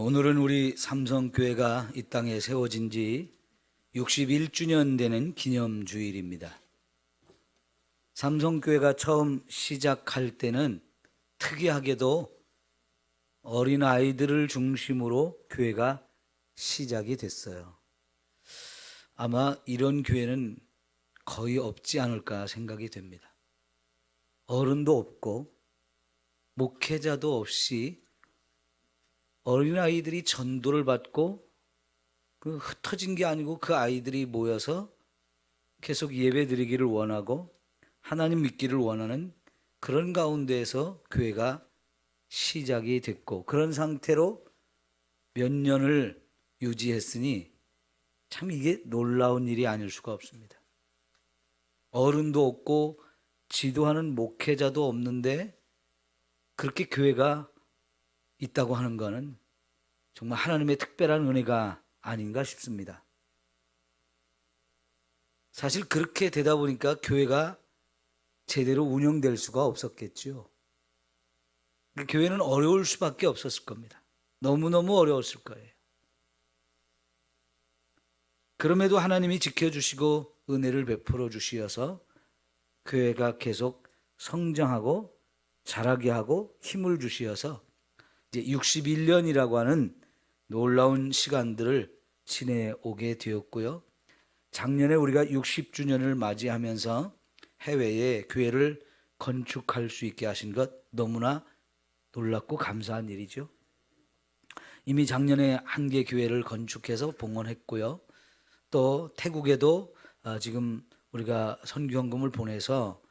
오늘은 우리 삼성교회가 이 땅에 세워진 지 61주년 되는 기념주일입니다. 삼성교회가 처음 시작할 때는 특이하게도 어린아이들을 중심으로 교회가 시작이 됐어요. 아마 이런 교회는 거의 없지 않을까 생각이 됩니다. 어른도 없고 목회자도 없이 어린아이들이 전도를 받고 흩어진 게 아니고 그 아이들이 모여서 계속 예배 드리기를 원하고 하나님 믿기를 원하는 그런 가운데에서 교회가 시작이 됐고, 그런 상태로 몇 년을 유지했으니 참 이게 놀라운 일이 아닐 수가 없습니다. 어른도 없고 지도하는 목회자도 없는데 그렇게 교회가 있다고 하는 것은 정말 하나님의 특별한 은혜가 아닌가 싶습니다. 사실 그렇게 되다 보니까 교회가 제대로 운영될 수가 없었겠죠. 교회는 어려울 수밖에 없었을 겁니다. 너무너무 어려웠을 거예요. 그럼에도 하나님이 지켜주시고 은혜를 베풀어 주시어서 교회가 계속 성장하고 자라게 하고 힘을 주시어서 이제 61년이라고 하는 놀라운 시간들을 지내오게 되었고요. 작년에 우리가 60주년을 맞이하면서 해외에 교회를 건축할 수 있게 하신 것 너무나 놀랍고 감사한 일이죠. 이미 작년에 한 개 교회를 건축해서 봉헌했고요. 또 태국에도 지금 우리가 선교헌금을 보내서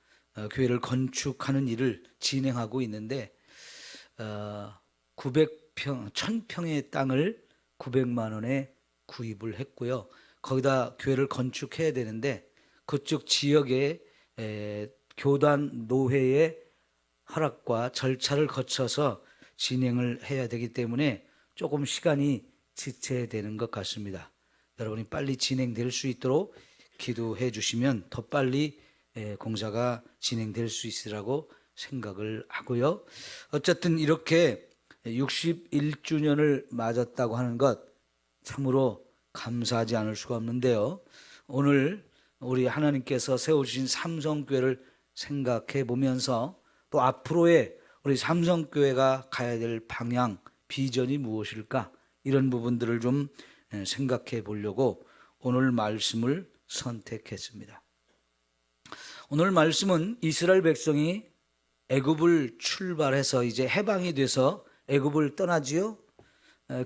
교회를 건축하는 일을 진행하고 있는데 900평, 1000평의 땅을 900만 원에 구입을 했고요. 거기다 교회를 건축해야 되는데 그쪽 지역에 교단 노회의 허락과 절차를 거쳐서 진행을 해야 되기 때문에 조금 시간이 지체되는 것 같습니다. 여러분이 빨리 진행될 수 있도록 기도해 주시면 더 빨리 공사가 진행될 수 있으라고 생각을 하고요. 어쨌든 이렇게 61주년을 맞았다고 하는 것 참으로 감사하지 않을 수가 없는데요. 오늘 우리 하나님께서 세우신 삼성교회를 생각해 보면서 또 앞으로의 우리 삼성교회가 가야 될 방향, 비전이 무엇일까? 이런 부분들을 좀 생각해 보려고 오늘 말씀을 선택했습니다. 오늘 말씀은 이스라엘 백성이 애굽을 출발해서 이제 해방이 돼서 애굽을 떠나지요.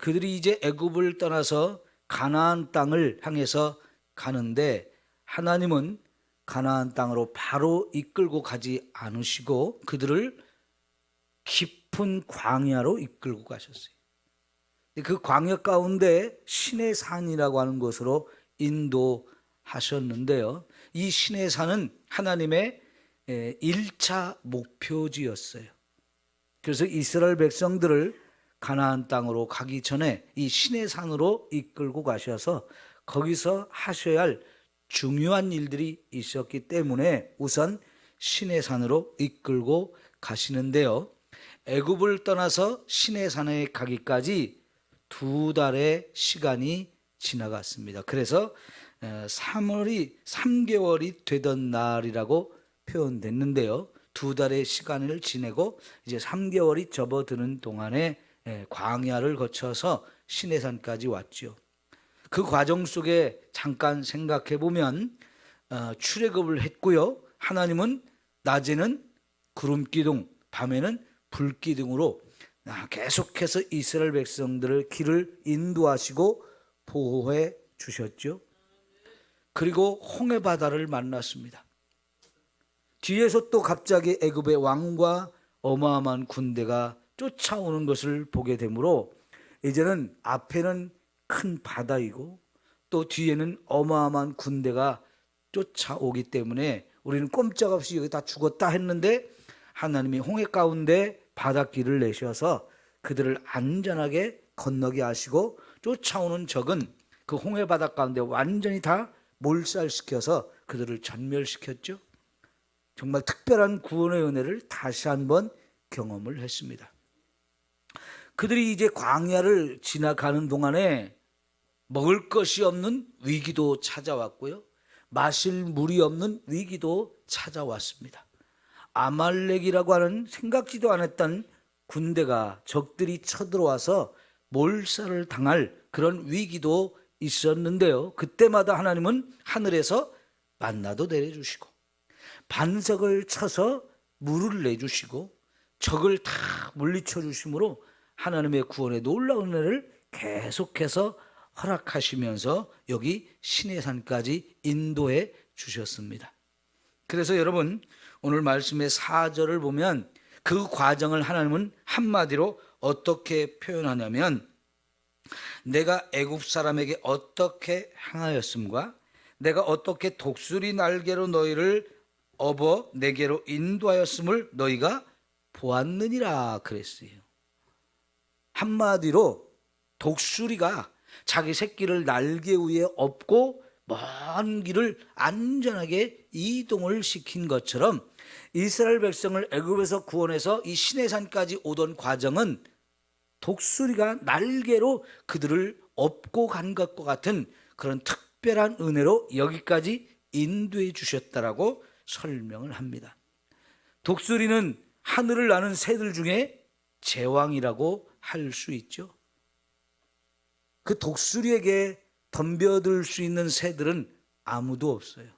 그들이 이제 애굽을 떠나서 가나안 땅을 향해서 가는데 하나님은 가나안 땅으로 바로 이끌고 가지 않으시고 그들을 깊은 광야로 이끌고 가셨어요. 그 광야 가운데 신의 산이라고 하는 곳으로 인도하셨는데요. 이 신의 산은 하나님의 1차 목표지였어야 그래서 이스라엘 백성들을 가나안 땅으로 가기 전에 이 신의 산으로 이끌고 가셔서 거기서 하셔야 할 중요한 일들이 있었기 때문에 우선 신의 산으로 이끌고 가시는데요. 애굽을 떠나서 신의 산에 가기까지 2달의 시간이 지나갔습니다. 그래서 3개월이 되던 날이라고 표현됐는데요. 2달의 시간을 지내고 이제 3개월이 접어드는 동안에 광야를 거쳐서 시내산까지 왔죠. 그 과정 속에 잠깐 생각해 보면 출애굽을 했고요. 하나님은 낮에는 구름기둥, 밤에는 불기둥으로 계속해서 이스라엘 백성들을 길을 인도하시고 보호해 주셨죠. 그리고 홍해바다를 만났습니다. 뒤에서 또 갑자기 애굽의 왕과 어마어마한 군대가 쫓아오는 것을 보게 되므로 이제는 앞에는 큰 바다이고 또 뒤에는 어마어마한 군대가 쫓아오기 때문에 우리는 꼼짝없이 여기 다 죽었다 했는데 하나님이 홍해 가운데 바닷길을 내셔서 그들을 안전하게 건너게 하시고 쫓아오는 적은 그 홍해 바다 가운데 완전히 다 몰살시켜서 그들을 전멸시켰죠. 정말 특별한 구원의 은혜를 다시 한번 경험을 했습니다. 그들이 이제 광야를 지나가는 동안에 먹을 것이 없는 위기도 찾아왔고요. 마실 물이 없는 위기도 찾아왔습니다. 아말렉이라고 하는 생각지도 않았던 군대가 적들이 쳐들어와서 몰살을 당할 그런 위기도 있었는데요. 그때마다 하나님은 하늘에서 만나도 내려주시고 반석을 쳐서 물을 내주시고 적을 다 물리쳐 주심으로 하나님의 구원의 놀라운 은혜를 계속해서 허락하시면서 여기 시내산까지 인도해 주셨습니다. 그래서 여러분 오늘 말씀의 4절을 보면 그 과정을 하나님은 한마디로 어떻게 표현하냐면 내가 애굽 사람에게 어떻게 행하였음과 내가 어떻게 독수리 날개로 너희를 업어 내게로 인도하였음을 너희가 보았느니라 그랬어요. 한마디로 독수리가 자기 새끼를 날개 위에 업고 먼 길을 안전하게 이동을 시킨 것처럼 이스라엘 백성을 애굽에서 구원해서 이 시내산까지 오던 과정은 독수리가 날개로 그들을 업고 간 것과 같은 그런 특별한 은혜로 여기까지 인도해 주셨다라고 설명을 합니다. 독수리는 하늘을 나는 새들 중에 제왕이라고 할 수 있죠. 그 독수리에게 덤벼들 수 있는 새들은 아무도 없어요.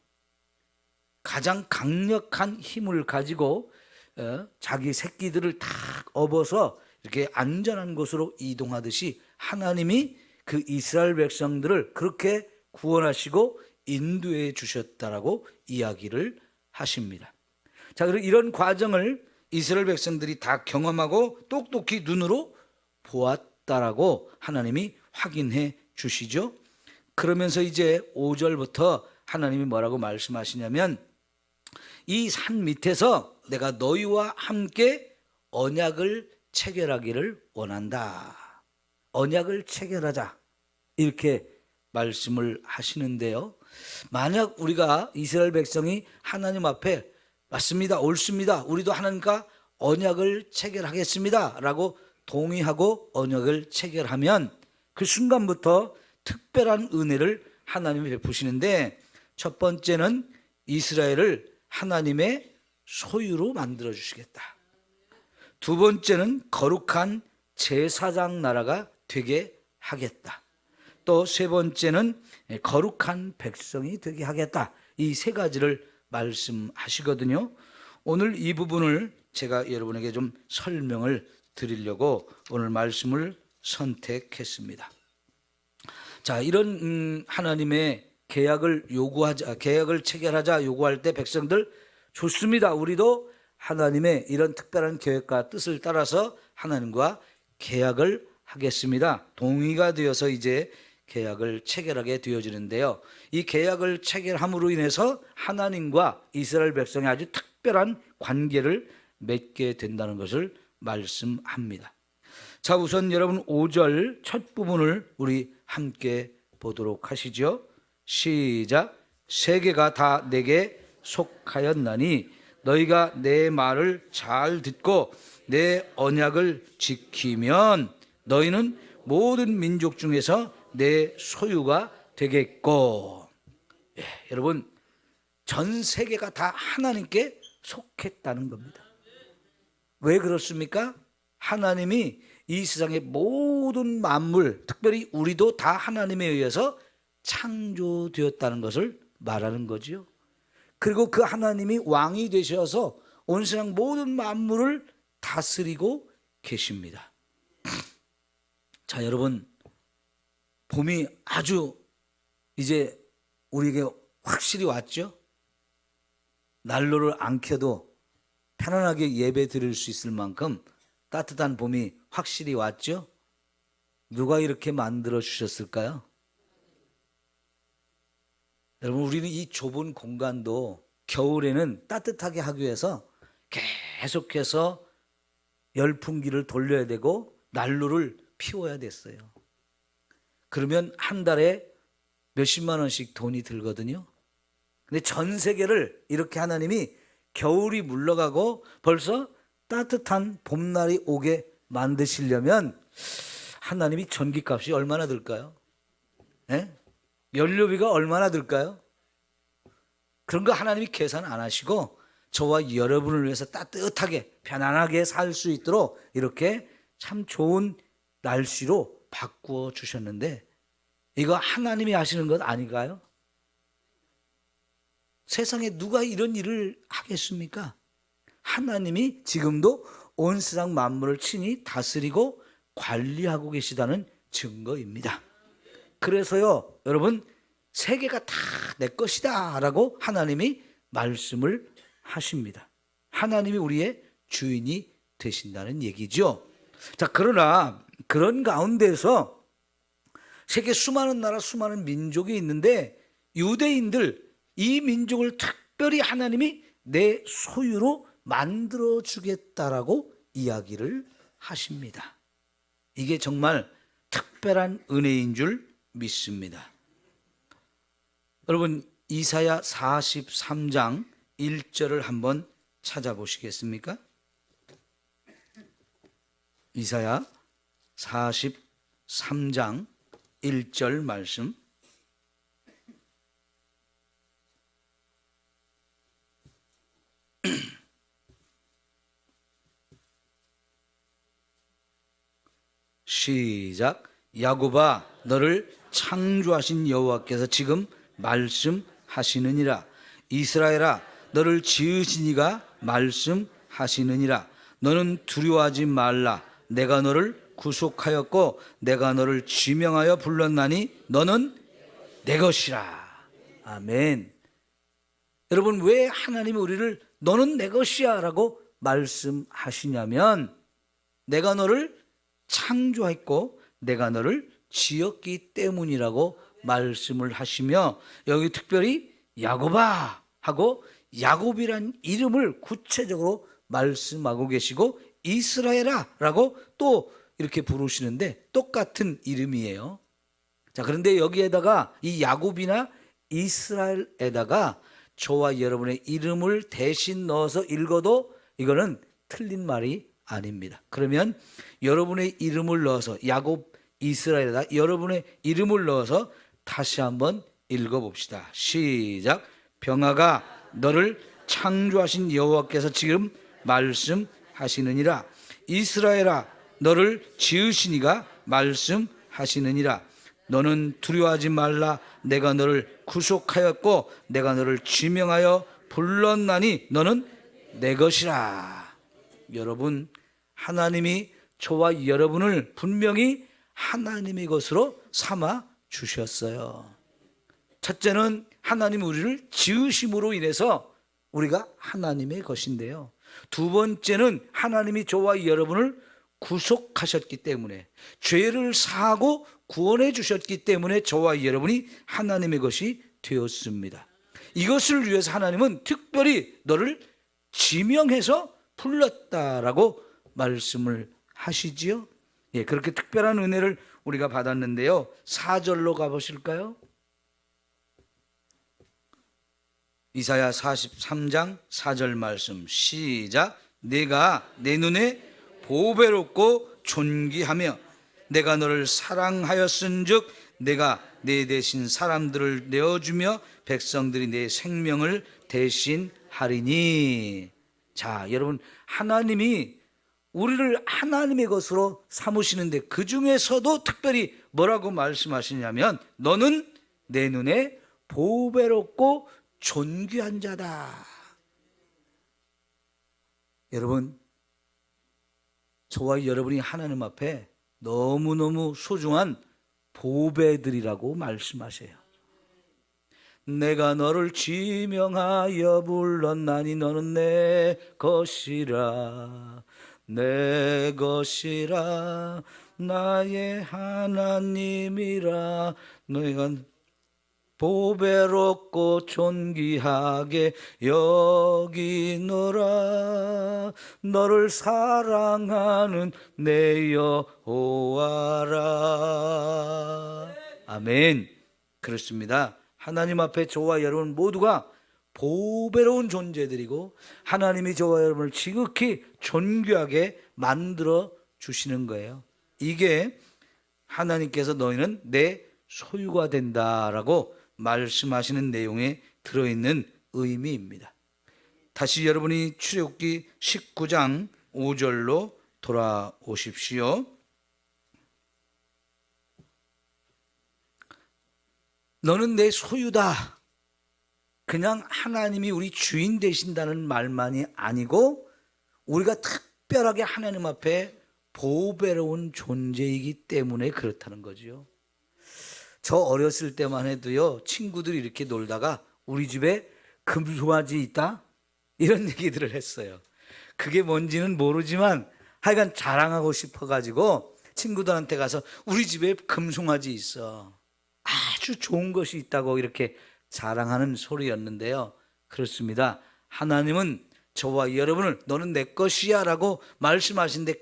가장 강력한 힘을 가지고 자기 새끼들을 탁 업어서 이렇게 안전한 곳으로 이동하듯이 하나님이 그 이스라엘 백성들을 그렇게 구원하시고 인도해 주셨다라고 이야기를 하십니다. 자, 그리고 이런 과정을 이스라엘 백성들이 다 경험하고 똑똑히 눈으로 보았다라고 하나님이 확인해 주시죠. 그러면서 이제 5절부터 하나님이 뭐라고 말씀하시냐면 이 산 밑에서 내가 너희와 함께 언약을 체결하기를 원한다. 언약을 체결하자 이렇게 말씀을 하시는데요. 만약 우리가 이스라엘 백성이 하나님 앞에 맞습니다, 옳습니다, 우리도 하나님과 언약을 체결하겠습니다 라고 동의하고 언약을 체결하면 그 순간부터 특별한 은혜를 하나님이 베푸시는데 첫 번째는 이스라엘을 하나님의 소유로 만들어 주시겠다. 두 번째는 거룩한 제사장 나라가 되게 하겠다. 또 세 번째는 거룩한 백성이 되게 하겠다. 이 세 가지를 말씀하시거든요. 오늘 이 부분을 제가 여러분에게 좀 설명을 드리려고 오늘 말씀을 선택했습니다. 자, 이런 하나님의 계약을 체결하자 요구할 때 백성들 좋습니다. 우리도 하나님의 이런 특별한 계획과 뜻을 따라서 하나님과 계약을 하겠습니다. 동의가 되어서 이제 계약을 체결하게 되어지는데요. 이 계약을 체결함으로 인해서 하나님과 이스라엘 백성이 아주 특별한 관계를 맺게 된다는 것을 말씀합니다. 자, 우선 여러분 5절 첫 부분을 우리 함께 보도록 하시죠. 시작. 세계가 다 내게 속하였나니 너희가 내 말을 잘 듣고 내 언약을 지키면 너희는 모든 민족 중에서 내 소유가 되겠고. 여러분 전 세계가 다 하나님께 속했다는 겁니다. 왜 그렇습니까? 하나님이 이 세상의 모든 만물, 특별히 우리도 다 하나님에 의해서 창조되었다는 것을 말하는 거지요. 그리고 그 하나님이 왕이 되셔서 온 세상 모든 만물을 다스리고 계십니다. 자, 여러분 봄이 아주 이제 우리에게 확실히 왔죠. 난로를 안 켜도 편안하게 예배 드릴 수 있을 만큼 따뜻한 봄이 확실히 왔죠. 누가 이렇게 만들어 주셨을까요? 여러분 우리는 이 좁은 공간도 겨울에는 따뜻하게 하기 위해서 계속해서 열풍기를 돌려야 되고 난로를 피워야 됐어요. 그러면 한 달에 몇십만 원씩 돈이 들거든요. 근데 전 세계를 이렇게 하나님이 겨울이 물러가고 벌써 따뜻한 봄날이 오게 만드시려면 하나님이 전기값이 얼마나 들까요? 예? 연료비가 얼마나 들까요? 그런 거 하나님이 계산 안 하시고 저와 여러분을 위해서 따뜻하게 편안하게 살 수 있도록 이렇게 참 좋은 날씨로 바꾸어 주셨는데 이거 하나님이 하시는 것 아닌가요? 세상에 누가 이런 일을 하겠습니까? 하나님이 지금도 온 세상 만물을 친히 다스리고 관리하고 계시다는 증거입니다. 그래서요, 여러분, 세계가 다 내 것이다 라고 하나님이 말씀을 하십니다. 하나님이 우리의 주인이 되신다는 얘기죠. 자, 그러나 그런 가운데서 세계 수많은 나라, 수많은 민족이 있는데 유대인들, 이 민족을 특별히 하나님이 내 소유로 만들어 주겠다라고 이야기를 하십니다. 이게 정말 특별한 은혜인 줄 믿습니다. 여러분, 이사야 43장 1절을 한번 찾아보시겠습니까? 이사야 43장 1절 말씀. 시작. 야곱아, 너를 창조하신 여호와께서 지금 말씀하시느니라. 이스라엘아, 너를 지으신 이가 말씀하시느니라. 너는 두려워하지 말라. 내가 너를 구속하였고 내가 너를 지명하여 불렀나니 너는 내 것이라. 아멘. 여러분, 왜 하나님이 우리를 너는 내 것이야 라고 말씀하시냐면 내가 너를 창조했고 내가 너를 지었기 때문이라고 말씀을 하시며 여기 특별히 야곱아 하고 야곱이란 이름을 구체적으로 말씀하고 계시고 이스라엘아 라고 또 이렇게 부르시는데 똑같은 이름이에요. 자, 그런데 여기에다가 이 야곱이나 이스라엘에다가 저와 여러분의 이름을 대신 넣어서 읽어도 이거는 틀린 말이 아닙니다. 그러면 여러분의 이름을 넣어서 야곱, 이스라엘에다 여러분의 이름을 넣어서 다시 한번 읽어봅시다. 시작. 병아가 너를 창조하신 여호와께서 지금 말씀하시느니라. 이스라엘아, 너를 지으신 이가 말씀하시느니라. 너는 두려워하지 말라. 내가 너를 구속하였고 내가 너를 지명하여 불렀나니 너는 내 것이라. 여러분, 하나님이 저와 여러분을 분명히 하나님의 것으로 삼아 주셨어요. 첫째는 하나님 우리를 지으심으로 인해서 우리가 하나님의 것인데요. 두 번째는 하나님이 저와 여러분을 구속하셨기 때문에 죄를 사하고 구원해 주셨기 때문에 저와 여러분이 하나님의 것이 되었습니다. 이것을 위해서 하나님은 특별히 너를 지명해서 불렀다라고 말씀을 하시지요. 예, 그렇게 특별한 은혜를 우리가 받았는데요. 4절로 가보실까요? 이사야 43장 4절 말씀 시작. 내가 내 눈에 보배롭고 존귀하며 내가 너를 사랑하였은즉 내가 내 대신 사람들을 내어주며 백성들이 내 생명을 대신하리니. 자, 여러분, 하나님이 우리를 하나님의 것으로 삼으시는데 그 중에서도 특별히 뭐라고 말씀하시냐면 너는 내 눈에 보배롭고 존귀한 자다. 여러분, 저와 여러분이 하나님 앞에 너무너무 소중한 보배들이라고 말씀하세요. 내가 너를 지명하여 불렀나니 너는 내 것이라. 내 것이라. 나의 하나님이라. 너희가 보배롭고 존귀하게 여기노라. 너를 사랑하는 내 여호와라. 아멘. 그렇습니다. 하나님 앞에 저와 여러분 모두가 보배로운 존재들이고 하나님이 저와 여러분을 지극히 존귀하게 만들어 주시는 거예요. 이게 하나님께서 너희는 내 소유가 된다라고 말씀하시는 내용에 들어있는 의미입니다. 다시 여러분이 출애굽기 19장 5절로 돌아오십시오. 너는 내 소유다. 그냥 하나님이 우리 주인 되신다는 말만이 아니고 우리가 특별하게 하나님 앞에 보배로운 존재이기 때문에 그렇다는 거죠. 저 어렸을 때만 해도요, 친구들이 이렇게 놀다가 우리 집에 금송아지 있다? 이런 얘기들을 했어요. 그게 뭔지는 모르지만 하여간 자랑하고 싶어가지고 친구들한테 가서 우리 집에 금송아지 있어. 아주 좋은 것이 있다고 이렇게 자랑하는 소리였는데요. 그렇습니다. 하나님은 저와 여러분을 너는 내 것이야 라고 말씀하시는데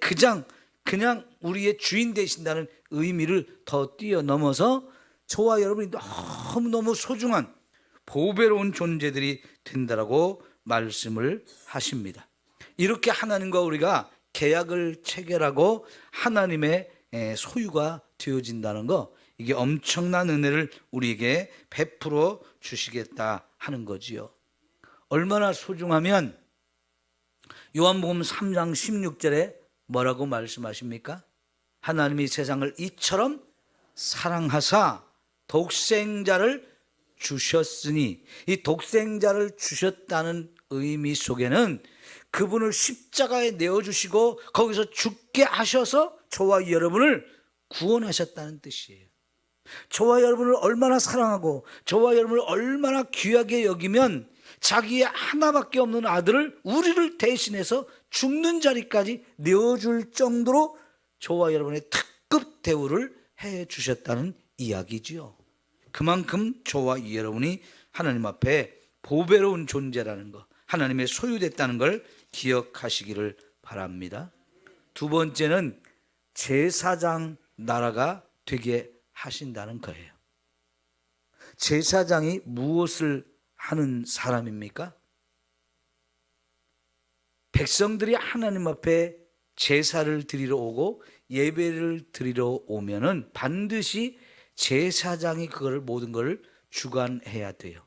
그냥 우리의 주인 되신다는 의미를 더 뛰어넘어서 저와 여러분이 너무너무 소중한 보배로운 존재들이 된다라고 말씀을 하십니다. 이렇게 하나님과 우리가 계약을 체결하고 하나님의 소유가 되어진다는 거, 이게 엄청난 은혜를 우리에게 베풀어 주시겠다 하는 거지요. 얼마나 소중하면 요한복음 3장 16절에 뭐라고 말씀하십니까? 하나님이 세상을 이처럼 사랑하사 독생자를 주셨으니, 이 독생자를 주셨다는 의미 속에는 그분을 십자가에 내어주시고 거기서 죽게 하셔서 저와 여러분을 구원하셨다는 뜻이에요. 저와 여러분을 얼마나 사랑하고 저와 여러분을 얼마나 귀하게 여기면 자기의 하나밖에 없는 아들을 우리를 대신해서 죽는 자리까지 내어줄 정도로 저와 여러분의 특급 대우를 해 주셨다는 이야기지요. 그만큼 저와 여러분이 하나님 앞에 보배로운 존재라는 것, 하나님의 소유됐다는 걸 기억하시기를 바랍니다. 두 번째는 제사장 나라가 되게 하신다는 거예요. 제사장이 무엇을 하는 사람입니까? 백성들이 하나님 앞에 제사를 드리러 오고 예배를 드리러 오면은 반드시 제사장이 그걸 모든 걸 주관해야 돼요.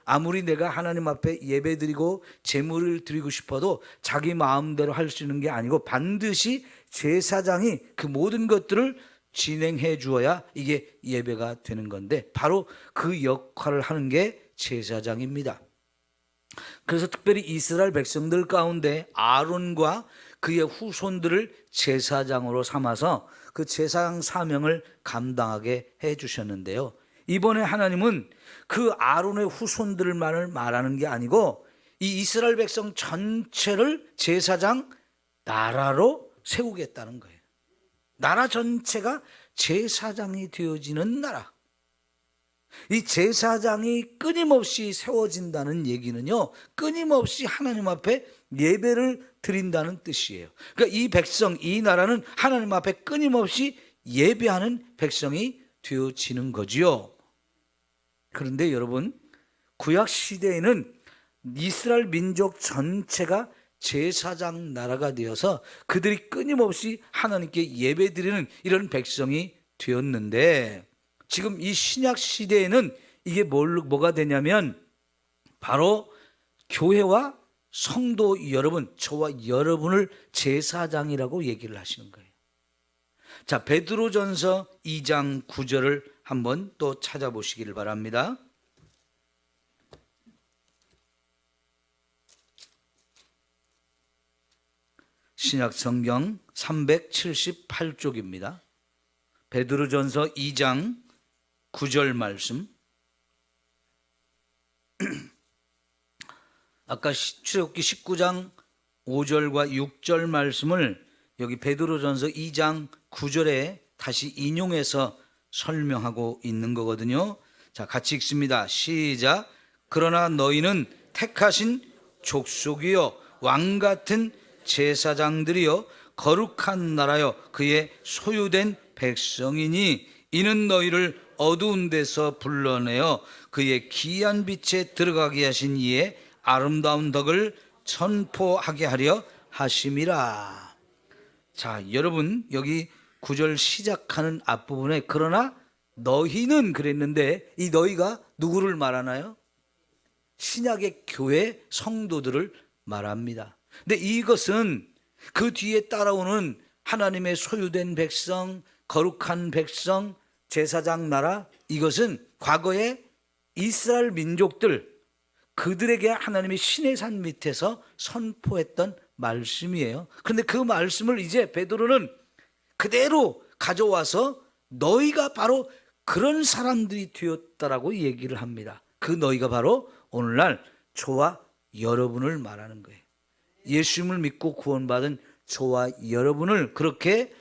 아무리 내가 하나님 앞에 예배 드리고 제물을 드리고 싶어도 자기 마음대로 할 수 있는 게 아니고 반드시 제사장이 그 모든 것들을 진행해 주어야 이게 예배가 되는 건데, 바로 그 역할을 하는 게 제사장입니다. 그래서 특별히 이스라엘 백성들 가운데 아론과 그의 후손들을 제사장으로 삼아서 그 제사장 사명을 감당하게 해 주셨는데요. 이번에 하나님은 그 아론의 후손들만을 말하는 게 아니고 이 이스라엘 백성 전체를 제사장 나라로 세우겠다는 거예요. 나라 전체가 제사장이 되어지는 나라. 이 제사장이 끊임없이 세워진다는 얘기는요, 끊임없이 하나님 앞에 예배를 드린다는 뜻이에요. 그러니까 이 백성, 이 나라는 하나님 앞에 끊임없이 예배하는 백성이 되어지는 거지요. 그런데 여러분, 구약 시대에는 이스라엘 민족 전체가 제사장 나라가 되어서 그들이 끊임없이 하나님께 예배드리는 이런 백성이 되었는데, 지금 이 신약 시대에는 이게 뭐가 되냐면 바로 교회와 성도 여러분, 저와 여러분을 제사장이라고 얘기를 하시는 거예요. 자, 베드로전서 2장 9절을 한번 또 찾아보시기를 바랍니다. 신약 성경 378쪽입니다. 베드로전서 2장 9절 말씀. 아까 출애굽기 19장 5절과 6절 말씀을 여기 베드로전서 2장 9절에 다시 인용해서 설명하고 있는 거거든요. 자, 같이 읽습니다. 시작. 그러나 너희는 택하신 족속이요 왕 같은 제사장들이요 거룩한 나라요 그의 소유된 백성이니 이는 너희를 어두운 데서 불러내어 그의 귀한 빛에 들어가게 하신 이의 아름다운 덕을 선포하게 하려 하심이라. 자, 여러분, 여기 9절 시작하는 앞부분에 그러나 너희는 그랬는데, 이 너희가 누구를 말하나요? 신약의 교회 성도들을 말합니다. 근데 이것은 그 뒤에 따라오는 하나님의 소유된 백성, 거룩한 백성, 제사장 나라, 이것은 과거에 이스라엘 민족들, 그들에게 하나님이 시내산 밑에서 선포했던 말씀이에요. 그런데 그 말씀을 이제 베드로는 그대로 가져와서 너희가 바로 그런 사람들이 되었다라고 얘기를 합니다. 그 너희가 바로 오늘날 저와 여러분을 말하는 거예요. 예수님을 믿고 구원받은 저와 여러분을 그렇게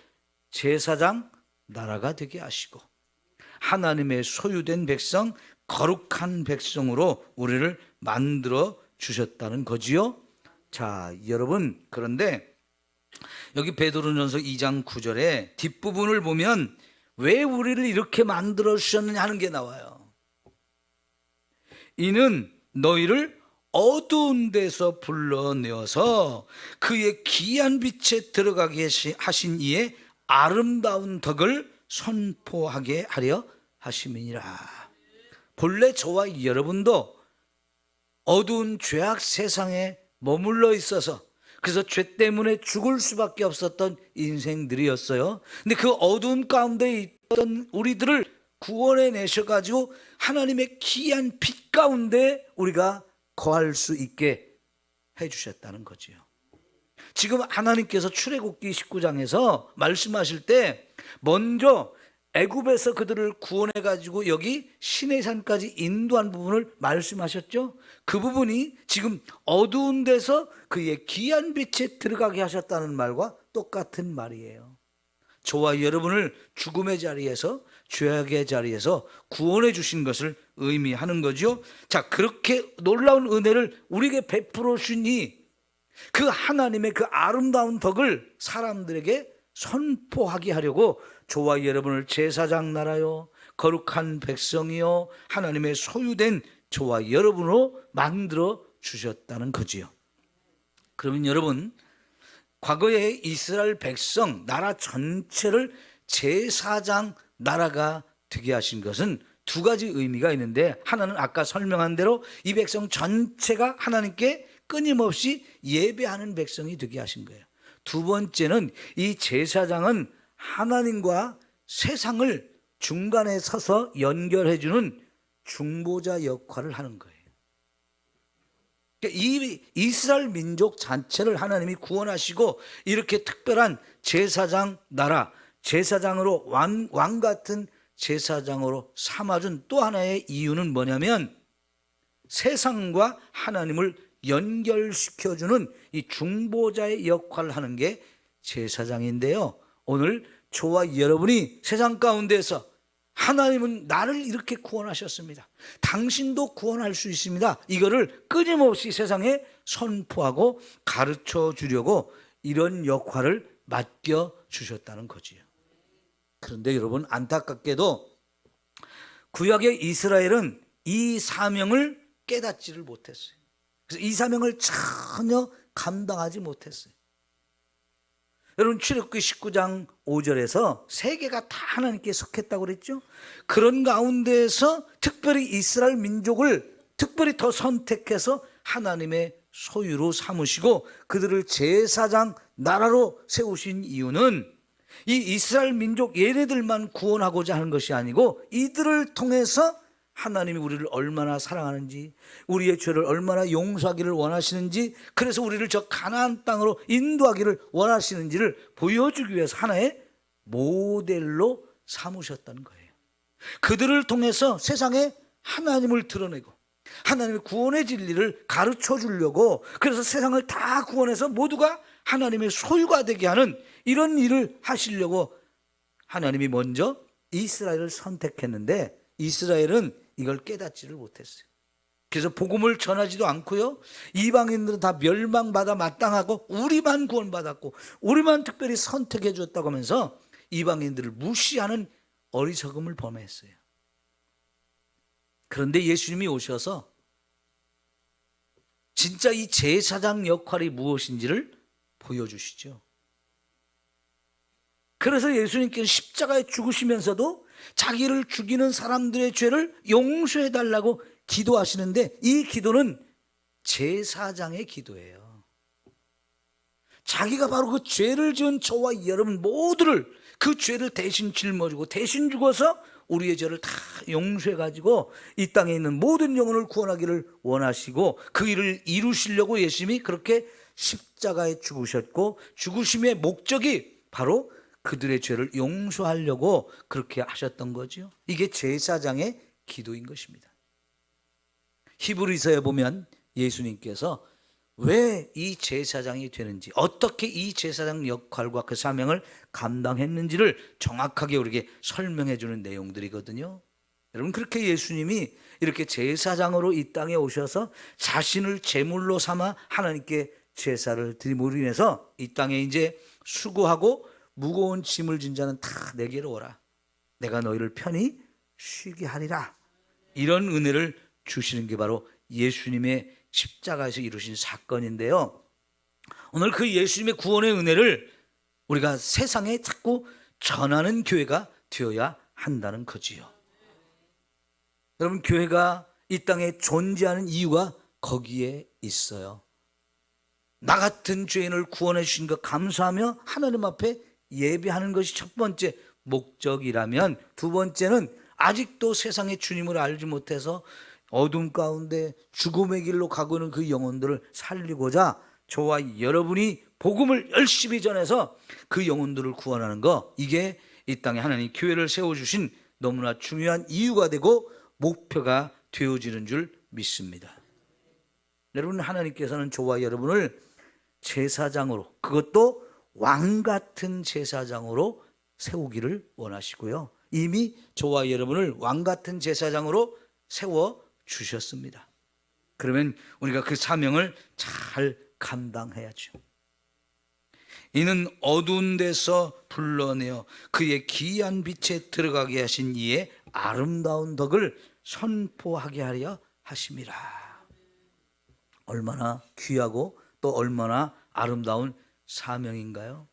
제사장 나라가 되게 하시고 하나님의 소유된 백성, 거룩한 백성으로 우리를 만들어 주셨다는 거지요. 자, 여러분, 그런데 여기 베드로전서 2장 9절에 뒷부분을 보면 왜 우리를 이렇게 만들어 주셨느냐 하는 게 나와요. 이는 너희를 어두운 데서 불러내어서 그의 귀한 빛에 들어가게 하신 이의 아름다운 덕을 선포하게 하려 하심이니라. 본래 저와 여러분도 어두운 죄악 세상에 머물러 있어서 그래서 죄 때문에 죽을 수밖에 없었던 인생들이었어요. 근데 그 어두운 가운데 있던 우리들을 구원해 내셔가지고 하나님의 귀한 빛 가운데 우리가 거할 수 있게 해주셨다는 거지요. 지금 하나님께서 출애굽기 19장에서 말씀하실 때 먼저 애굽에서 그들을 구원해 가지고 여기 시내산까지 인도한 부분을 말씀하셨죠. 그 부분이 지금 어두운 데서 그의 귀한 빛에 들어가게 하셨다는 말과 똑같은 말이에요. 저와 여러분을 죽음의 자리에서, 죄악의 자리에서 구원해 주신 것을 의미하는 거죠. 자, 그렇게 놀라운 은혜를 우리에게 베풀어 주니 그 하나님의 그 아름다운 덕을 사람들에게 선포하게 하려고 저와 여러분을 제사장 나라요, 거룩한 백성이요, 하나님의 소유된 저와 여러분으로 만들어 주셨다는 거지요. 그러면 여러분, 과거에 이스라엘 백성 나라 전체를 제사장 나라가 되게 하신 것은 두 가지 의미가 있는데, 하나는 아까 설명한 대로 이 백성 전체가 하나님께 끊임없이 예배하는 백성이 되게 하신 거예요. 두 번째는 이 제사장은 하나님과 세상을 중간에 서서 연결해주는 중보자 역할을 하는 거예요. 이 이스라엘 민족 자체를 하나님이 구원하시고 이렇게 특별한 제사장 나라, 제사장으로 왕 같은 제사장으로 삼아준 또 하나의 이유는 뭐냐면 세상과 하나님을 연결시켜주는 이 중보자의 역할을 하는 게 제사장인데요. 오늘 저와 여러분이 세상 가운데서 하나님은 나를 이렇게 구원하셨습니다. 당신도 구원할 수 있습니다. 이거를 끊임없이 세상에 선포하고 가르쳐 주려고 이런 역할을 맡겨 주셨다는 거지요. 그런데 여러분, 안타깝게도 구약의 이스라엘은 이 사명을 깨닫지를 못했어요. 그래서 이 사명을 전혀 감당하지 못했어요. 여러분, 출애굽기 19장 5절에서 세계가 다 하나님께 속했다고 그랬죠. 그런 가운데에서 특별히 이스라엘 민족을 특별히 더 선택해서 하나님의 소유로 삼으시고 그들을 제사장 나라로 세우신 이유는 이 이스라엘 민족 얘네들만 구원하고자 하는 것이 아니고 이들을 통해서 하나님이 우리를 얼마나 사랑하는지, 우리의 죄를 얼마나 용서하기를 원하시는지, 그래서 우리를 저 가나안 땅으로 인도하기를 원하시는지를 보여주기 위해서 하나의 모델로 삼으셨다는 거예요. 그들을 통해서 세상에 하나님을 드러내고 하나님의 구원의 진리를 가르쳐 주려고, 그래서 세상을 다 구원해서 모두가 하나님의 소유가 되게 하는 이런 일을 하시려고 하나님이 먼저 이스라엘을 선택했는데 이스라엘은 이걸 깨닫지를 못했어요. 그래서 복음을 전하지도 않고요, 이방인들은 다 멸망받아 마땅하고 우리만 구원받았고 우리만 특별히 선택해 줬다고 하면서 이방인들을 무시하는 어리석음을 범했어요. 그런데 예수님이 오셔서 진짜 이 제사장 역할이 무엇인지를 보여주시죠. 그래서 예수님께서 십자가에 죽으시면서도 자기를 죽이는 사람들의 죄를 용서해 달라고 기도하시는데, 이 기도는 제사장의 기도예요. 자기가 바로 그 죄를 지은 저와 여러분 모두를, 그 죄를 대신 짊어지고 대신 죽어서 우리의 죄를 다 용서해 가지고 이 땅에 있는 모든 영혼을 구원하기를 원하시고, 그 일을 이루시려고 예수님이 그렇게 십자가에 죽으셨고, 죽으심의 목적이 바로 그들의 죄를 용서하려고 그렇게 하셨던 거죠. 이게 제사장의 기도인 것입니다. 히브리서에 보면 예수님께서 왜 이 제사장이 되는지, 어떻게 이 제사장 역할과 그 사명을 감당했는지를 정확하게 우리에게 설명해 주는 내용들이거든요. 여러분, 그렇게 예수님이 이렇게 제사장으로 이 땅에 오셔서 자신을 제물로 삼아 하나님께 제사를 드림으로 인해서 이 땅에 이제 수고하고 무거운 짐을 진 자는 다 내게로 오라, 내가 너희를 편히 쉬게 하리라, 이런 은혜를 주시는 게 바로 예수님의 십자가에서 이루신 사건인데요, 오늘 그 예수님의 구원의 은혜를 우리가 세상에 자꾸 전하는 교회가 되어야 한다는 거지요. 여러분, 교회가 이 땅에 존재하는 이유가 거기에 있어요. 나 같은 죄인을 구원해 주신 것 감사하며 하나님 앞에 예배하는 것이 첫 번째 목적이라면, 두 번째는 아직도 세상의 주님을 알지 못해서 어둠 가운데 죽음의 길로 가고 있는 그 영혼들을 살리고자 저와 여러분이 복음을 열심히 전해서 그 영혼들을 구원하는 거, 이게 이 땅에 하나님 교회를 세워주신 너무나 중요한 이유가 되고 목표가 되어지는 줄 믿습니다. 여러분, 하나님께서는 저와 여러분을 제사장으로, 그것도 왕 같은 제사장으로 세우기를 원하시고요, 이미 저와 여러분을 왕 같은 제사장으로 세워 주셨습니다. 그러면 우리가 그 사명을 잘 감당해야죠. 이는 어두운 데서 불러내어 그의 기이한 빛에 들어가게 하신 이의 아름다운 덕을 선포하게 하려 하심이라. 얼마나 귀하고 또 얼마나 아름다운 사명인가요?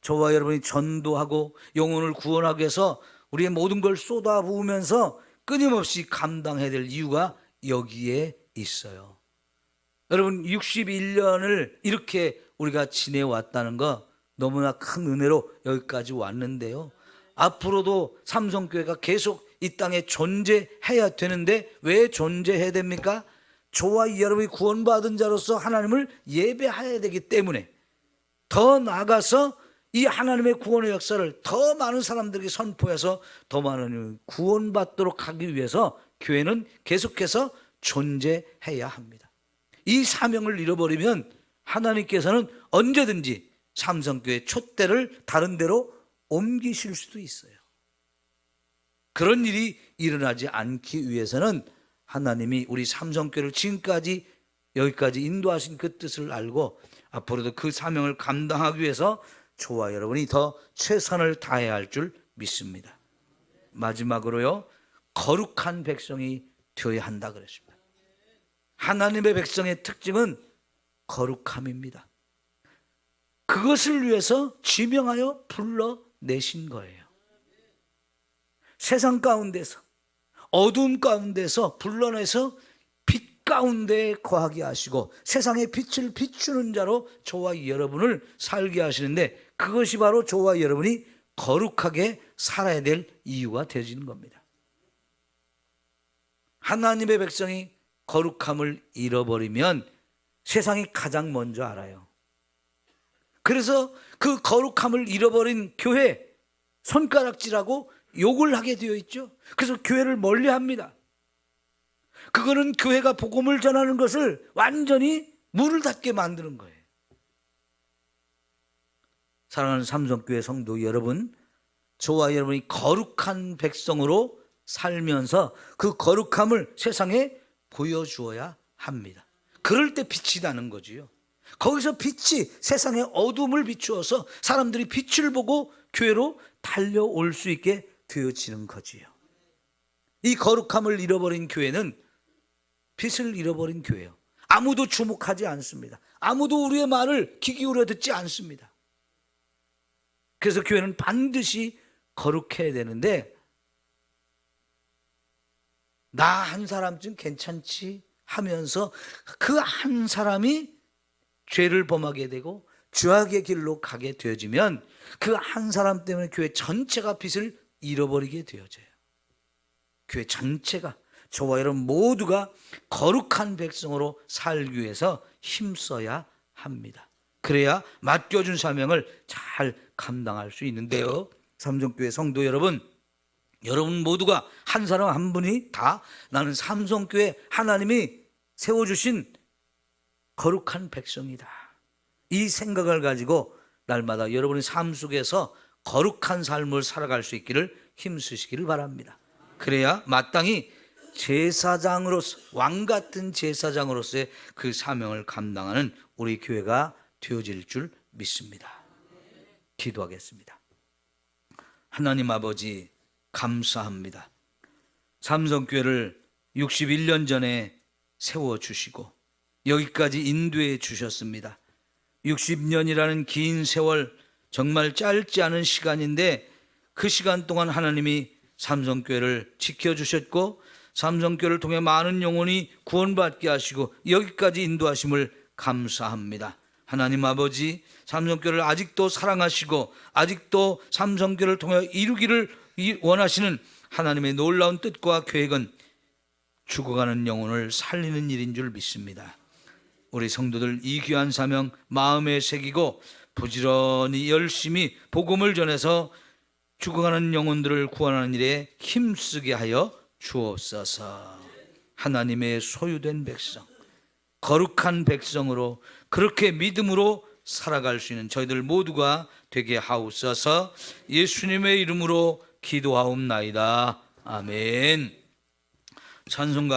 저와 여러분이 전도하고 영혼을 구원하기 위해서 우리의 모든 걸 쏟아부으면서 끊임없이 감당해야 될 이유가 여기에 있어요. 여러분, 61년을 이렇게 우리가 지내왔다는 거 너무나 큰 은혜로 여기까지 왔는데요, 앞으로도 삼성교회가 계속 이 땅에 존재해야 되는데, 왜 존재해야 됩니까? 저와 여러분이 구원받은 자로서 하나님을 예배해야 되기 때문에, 더 나아가서 이 하나님의 구원의 역사를 더 많은 사람들에게 선포해서 더 많은 구원받도록 하기 위해서 교회는 계속해서 존재해야 합니다. 이 사명을 잃어버리면 하나님께서는 언제든지 삼성교회 촛대를 다른 데로 옮기실 수도 있어요. 그런 일이 일어나지 않기 위해서는 하나님이 우리 삼성교회를 지금까지 여기까지 인도하신 그 뜻을 알고 앞으로도 그 사명을 감당하기 위해서 저와 여러분이 더 최선을 다해야 할 줄 믿습니다. 마지막으로요, 거룩한 백성이 되어야 한다 그랬습니다. 하나님의 백성의 특징은 거룩함입니다. 그것을 위해서 지명하여 불러내신 거예요. 세상 가운데서, 어두움 가운데서 불러내서 빛 가운데 거하게 하시고 세상의 빛을 비추는 자로 저와 여러분을 살게 하시는데, 그것이 바로 저와 여러분이 거룩하게 살아야 될 이유가 되어지는 겁니다. 하나님의 백성이 거룩함을 잃어버리면 세상이 가장 먼저 알아요. 그래서 그 거룩함을 잃어버린 교회 손가락질하고 욕을 하게 되어 있죠. 그래서 교회를 멀리합니다. 그거는 교회가 복음을 전하는 것을 완전히 문을 닫게 만드는 거예요. 사랑하는 삼성교회 성도 여러분, 저와 여러분이 거룩한 백성으로 살면서 그 거룩함을 세상에 보여주어야 합니다. 그럴 때 빛이 나는 거지요. 거기서 빛이 세상의 어둠을 비추어서 사람들이 빛을 보고 교회로 달려올 수 있게 되어지는 거지요. 이 거룩함을 잃어버린 교회는 빛을 잃어버린 교회예요. 아무도 주목하지 않습니다. 아무도 우리의 말을 귀 기울여 듣지 않습니다. 그래서 교회는 반드시 거룩해야 되는데 나 한 사람쯤 괜찮지 하면서 그 한 사람이 죄를 범하게 되고 죄악의 길로 가게 되어지면 그 한 사람 때문에 교회 전체가 빛을 잃어버리게 되어져요. 교회 전체가, 저와 여러분 모두가 거룩한 백성으로 살기 위해서 힘써야 합니다. 그래야 맡겨준 사명을 잘 감당할 수 있는데요. 삼성교회 성도 여러분, 여러분 모두가 한 사람 한 분이 다 나는 삼성교회 하나님이 세워주신 거룩한 백성이다, 이 생각을 가지고 날마다 여러분의 삶 속에서 거룩한 삶을 살아갈 수 있기를 힘쓰시기를 바랍니다. 그래야 마땅히 제사장으로서, 왕같은 제사장으로서의 그 사명을 감당하는 우리 교회가 되어질 줄 믿습니다. 기도하겠습니다. 하나님 아버지, 감사합니다. 삼성교회를 61년 전에 세워주시고 여기까지 인도해 주셨습니다. 60년이라는 긴 세월, 정말 짧지 않은 시간인데 그 시간 동안 하나님이 삼성교회를 지켜주셨고 삼성교회를 통해 많은 영혼이 구원받게 하시고 여기까지 인도하심을 감사합니다. 하나님 아버지, 삼성교회를 아직도 사랑하시고 아직도 삼성교회를 통해 이루기를 원하시는 하나님의 놀라운 뜻과 계획은 죽어가는 영혼을 살리는 일인 줄 믿습니다. 우리 성도들 이 귀한 사명 마음에 새기고 부지런히 열심히 복음을 전해서 죽어가는 영혼들을 구원하는 일에 힘쓰게 하여 주옵소서. 하나님의 소유된 백성, 거룩한 백성으로 그렇게 믿음으로 살아갈 수 있는 저희들 모두가 되게 하옵소서. 예수님의 이름으로 기도하옵나이다. 아멘. 찬송가